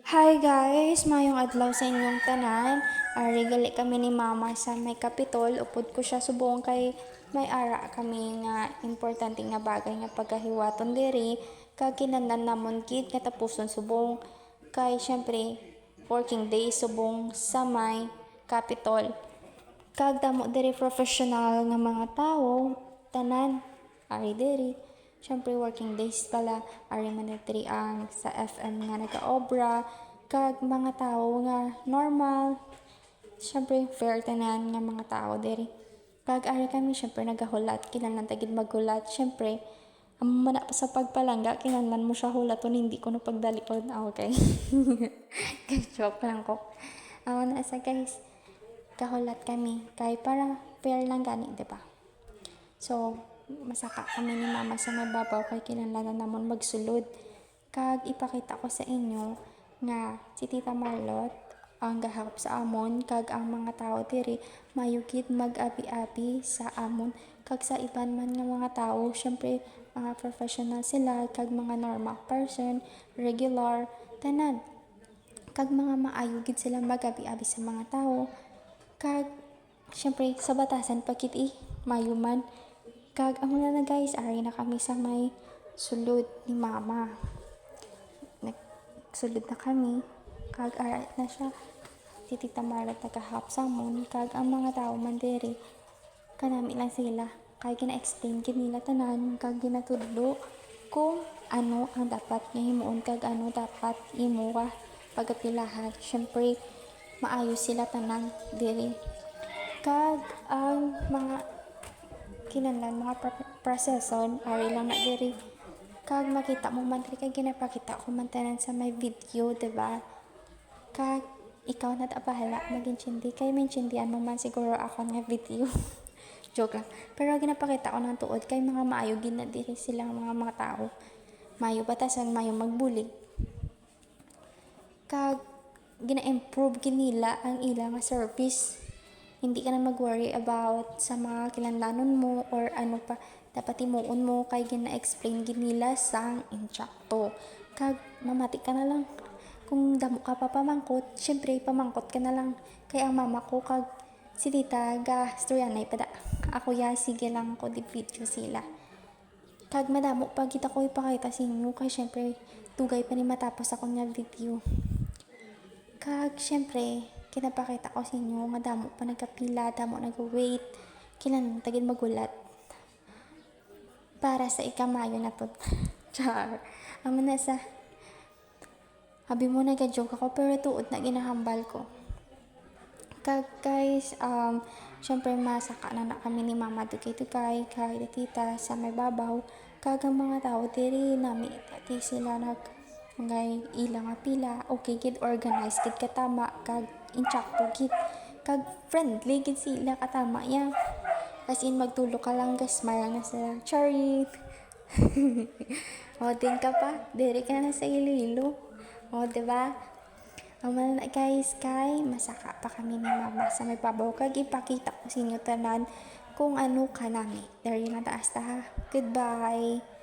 Hi guys! Mayong adlaw sa inyong tanan. Gali kami ni mama sa may kapitol. Upod ko siya subong kay may ara kami nga importante nga bagay nga pagkahiwaton diri. Kag kinahanglan namon gid nga tapuson subong. Kay syempre working day subong sa may kapitol. Kag damo diri professional nga mga tawo, tanan, ari diri. Siyempre working days pala, ari man diri ang sa FM nga nagaobra, kag mga tawo nga normal. Siyempre fair tanan nga mga tawo diri. Kag ari kami siyempre nagahulat, kinahanglan tagid maghulat. Siyempre, ang mana pa sa pagpalangga, kinahanglan mo siya hulaton, hindi ko na pagdalikod. Okay. Joke lang ko. Na sa guys, kahulat kami kay para fair lang gani, di ba? So, masaka kami ni mama sa may babaw kay kinahanglan namon magsulod. Kag ipakita ko sa inyo nga si Tita Marlot ang gahap sa amon, kag ang mga tao diri mayugid mag-abi-abi sa amon. Kag sa iban man nga mga tao, syempre mga professional sila, kag mga normal person, regular, tanan. Kag mga maayo gid sila mag-abi-abi sa mga tao. Kag syempre sa batasan pagkit mayuman. Kag amo na guys, ari na kami sa may sulod ni mama. Nagsulod na kami. Kag ari na siya. Si Tita Marla tagahap sa amon. Kag ang mga tao man diri, kanami lang sila. Kag gina-explain gid nila tanan. Kag ginatudlo kung ano ang dapat nga himuon, kag ano dapat imuha pagapilahan. Syempre maayos sila tanan diri. Kag ang mga kinahanglan mga proseson ari lang na diri. Kag makita mo man diri, kag ginapakita ko man tanan sa may video, diba? Kag ikaw na bahala mag-intindi, kay maintindihan mo man siguro ako nga video. Joke lang. Pero ginapakita ko ng tuod kay mga maayo gid na diri silang mga tao. Mayo batasan, mayo magbulig. Kag gina-improve gid nila ang ilang service. Hindi ka na mag-worry about sa mga kinahanglanon mo or ano pa dapat himuon mo, kay gina-explain gid nila sang instructor. Kag mamati ka na lang. Kung damo ka pa pamangkot, syempre pamangkot ka na lang. Kay ang mama ko kag si tita ga storyanay pada. Ako ya sige lang ko di video sila. Kag madamo pa kita ko ipakita sa inyo, kay syempre tugay pa ni matapos ako nga video. Kag syempre kinapakita ko sa inyo nga damo pa nagkapila, damo nag-wait, kinahanglan tagid magulat para sa ikamayo na to. Char. Amo na sa habi mo nag-joke ako, pero tuod na ginahambal ko. Kag guys, syempre masaka na kami ni mama dugay-dugay kay tita sa may babaw. Kag ang mga tao diri nami dati sila ngay ilang nga pila, okay gid, organized gid katama, kag inchakto gid, kag friendly gid sila katama ya. As in magtulo ka lang gasmile na sila, charit. O din ka pa, diri ka na sa Iloilo. O diba? Ang na guys, kay masaka pa kami ni mama sa may babaw, kag ipakita ko sa inyo tanan kung ano kanami. Dari na taas ta ha. Goodbye.